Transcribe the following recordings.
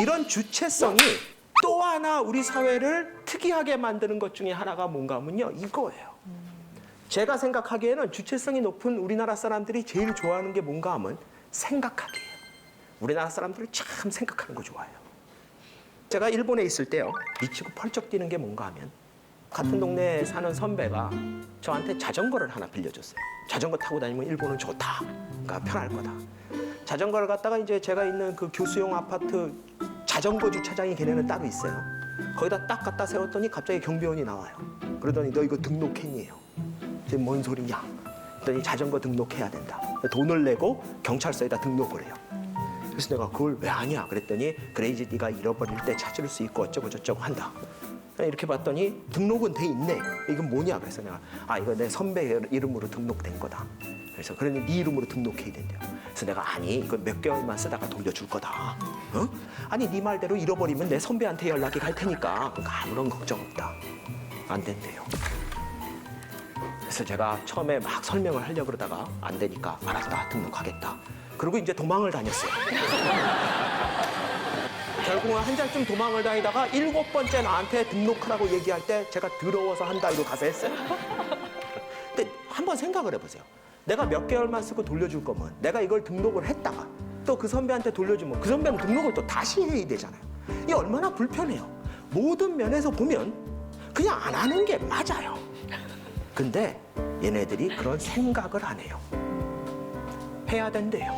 이런 주체성이 또 하나 우리 사회를 특이하게 만드는 것 중에 하나가 뭔가 하면요, 이거예요. 제가 생각하기에는 주체성이 높은 우리나라 사람들이 제일 좋아하는 게 뭔가 하면 생각하기예요. 우리나라 사람들은 참 생각하는 거 좋아해요. 제가 일본에 있을 때요, 미치고 펄쩍 뛰는 게 뭔가 하면 같은 동네에 사는 선배가 저한테 자전거를 하나 빌려줬어요. 자전거 타고 다니면 일본은 좋다. 그러니까 편할 거다. 자전거를 갖다가 이제 제가 있는 그 교수용 아파트 자전거 주차장이 걔네는 따로 있어요. 거기다 딱 갖다 세웠더니 갑자기 경비원이 나와요. 그러더니 너 이거 등록행위예요. 지금 뭔 소리냐? 그랬더니 자전거 등록해야 된다. 돈을 내고 경찰서에다 등록을 해요. 그래서 내가 그걸 왜 하냐? 그랬더니 그래 이제 네가 잃어버릴 때 찾을 수 있고 어쩌고 저쩌고 한다. 이렇게 봤더니 등록은 돼 있네. 이건 뭐냐? 그래서 내가 이거 내 선배 이름으로 등록된 거다. 그래서 그러니 네 이름으로 등록해야 된대요. 그래서 내가 아니 이거 몇 개월만 쓰다가 돌려줄 거다. 어? 아니 네 말대로 잃어버리면 내 선배한테 연락이 갈 테니까 그러니까 아무런 걱정 없다. 안 된대요. 그래서 제가 처음에 막 설명을 하려고 그러다가 안 되니까 알았다 등록하겠다. 그리고 이제 도망을 다녔어요. 결국은 한 달쯤 도망을 다니다가 7번째 나한테 등록하라고 얘기할 때 제가 더러워서 한다 이러고 가서 했어요. 근데 한번 생각을 해보세요. 내가 몇 개월만 쓰고 돌려줄 거면 내가 이걸 등록을 했다가 또 그 선배한테 돌려주면 그 선배는 등록을 또 다시 해야 되잖아요. 이게 얼마나 불편해요. 모든 면에서 보면 그냥 안 하는 게 맞아요. 근데 얘네들이 그런 생각을 안 해요. 해야 된대요.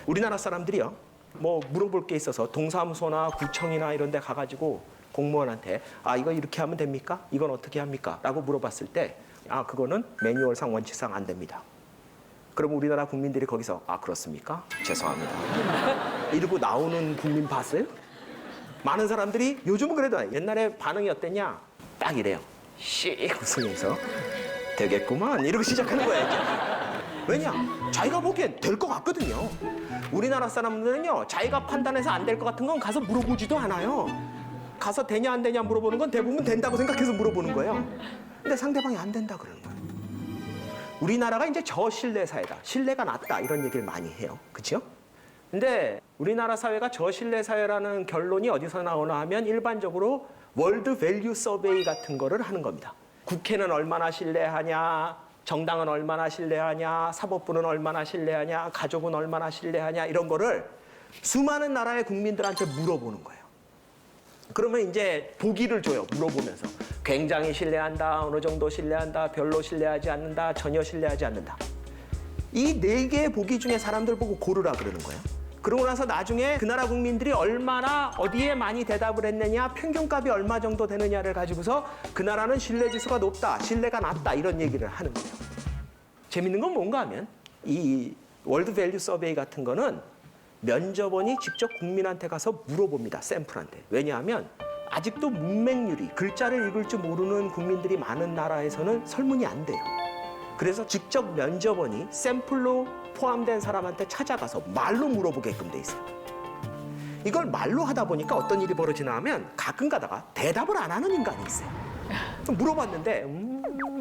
우리나라 사람들이요, 뭐 물어볼 게 있어서 동사무소나 구청이나 이런 데 가가지고 공무원한테 이거 이렇게 하면 됩니까? 이건 어떻게 합니까? 라고 물어봤을 때 그거는 매뉴얼상 원칙상 안 됩니다. 그럼 우리나라 국민들이 거기서 그렇습니까? 죄송합니다. 이러고 나오는 국민 봤어요? 많은 사람들이 요즘은 그래도 옛날에 반응이 어땠냐? 딱 이래요. 씩 웃으면서 되겠구만 이러고 시작하는 거예요. 이제. 왜냐? 자기가 보기엔 될 것 같거든요. 우리나라 사람들은요, 자기가 판단해서 안 될 것 같은 건 가서 물어보지도 않아요. 가서 되냐 안 되냐 물어보는 건 대부분 된다고 생각해서 물어보는 거예요. 근데 상대방이 안 된다 그러는 거예요. 우리나라가 이제 저신뢰 사회다. 신뢰가 낮다. 이런 얘기를 많이 해요. 그렇죠? 근데 우리나라 사회가 저신뢰 사회라는 결론이 어디서 나오나 하면 일반적으로 월드 밸류 서베이 같은 거를 하는 겁니다. 국회는 얼마나 신뢰하냐, 정당은 얼마나 신뢰하냐, 사법부는 얼마나 신뢰하냐, 가족은 얼마나 신뢰하냐 이런 거를 수많은 나라의 국민들한테 물어보는 거예요. 그러면 이제 보기를 줘요. 물어보면서 굉장히 신뢰한다, 어느 정도 신뢰한다, 별로 신뢰하지 않는다, 전혀 신뢰하지 않는다. 이 4개의 보기 중에 사람들 보고 고르라 그러는 거예요. 그러고 나서 나중에 그 나라 국민들이 얼마나 어디에 많이 대답을 했느냐, 평균값이 얼마 정도 되느냐를 가지고서 그 나라는 신뢰지수가 높다, 신뢰가 낮다 이런 얘기를 하는 거예요. 재밌는 건 뭔가 하면 이 월드 밸류 서베이 같은 거는 면접원이 직접 국민한테 가서 물어봅니다. 샘플한테. 왜냐하면 아직도 문맹률이 글자를 읽을 줄 모르는 국민들이 많은 나라에서는 설문이 안 돼요. 그래서 직접 면접원이 샘플로 포함된 사람한테 찾아가서 말로 물어보게끔 돼 있어요. 이걸 말로 하다 보니까 어떤 일이 벌어지나 하면 가끔 가다가 대답을 안 하는 인간이 있어요. 물어봤는데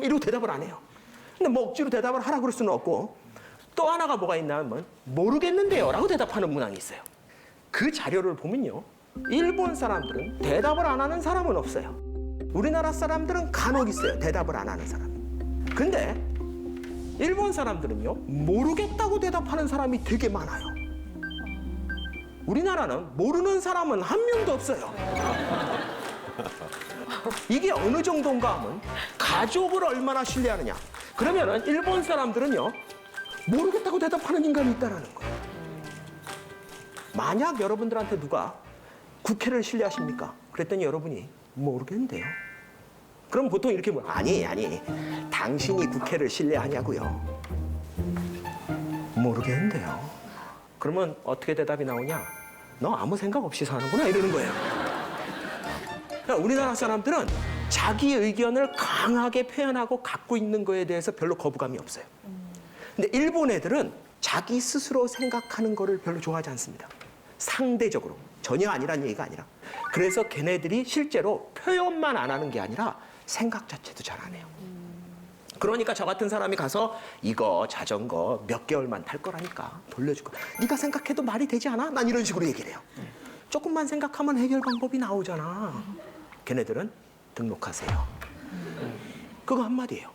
이러고 대답을 안 해요. 근데 뭐 억지로 대답을 하라 그럴 수는 없고 또 하나가 뭐가 있나 하면 모르겠는데요 라고 대답하는 문항이 있어요. 그 자료를 보면요, 일본 사람들은 대답을 안 하는 사람은 없어요. 우리나라 사람들은 간혹 있어요, 대답을 안 하는 사람. 근데 일본 사람들은요, 모르겠다고 대답하는 사람이 되게 많아요. 우리나라는 모르는 사람은 한 명도 없어요. 이게 어느 정도인가 하면 가족을 얼마나 신뢰하느냐. 그러면은 일본 사람들은요, 모르겠다고 대답하는 인간이 있다는 거예요. 만약 여러분들한테 누가 국회를 신뢰하십니까? 그랬더니 여러분이 모르겠는데요. 그럼 보통 이렇게 아니 당신이 국회를 신뢰하냐고요. 모르겠는데요. 그러면 어떻게 대답이 나오냐? 너 아무 생각 없이 사는구나 이러는 거예요. 그러니까 우리나라 사람들은 자기 의견을 강하게 표현하고 갖고 있는 거에 대해서 별로 거부감이 없어요. 근데 일본 애들은 자기 스스로 생각하는 거를 별로 좋아하지 않습니다. 상대적으로. 전혀 아니란 얘기가 아니라. 그래서 걔네들이 실제로 표현만 안 하는 게 아니라 생각 자체도 잘 안 해요. 그러니까 저 같은 사람이 가서 이거 자전거 몇 개월만 탈 거라니까 돌려줄 거. 네가 생각해도 말이 되지 않아? 난 이런 식으로 얘기를 해요. 조금만 생각하면 해결 방법이 나오잖아. 걔네들은 등록하세요. 그거 한마디예요.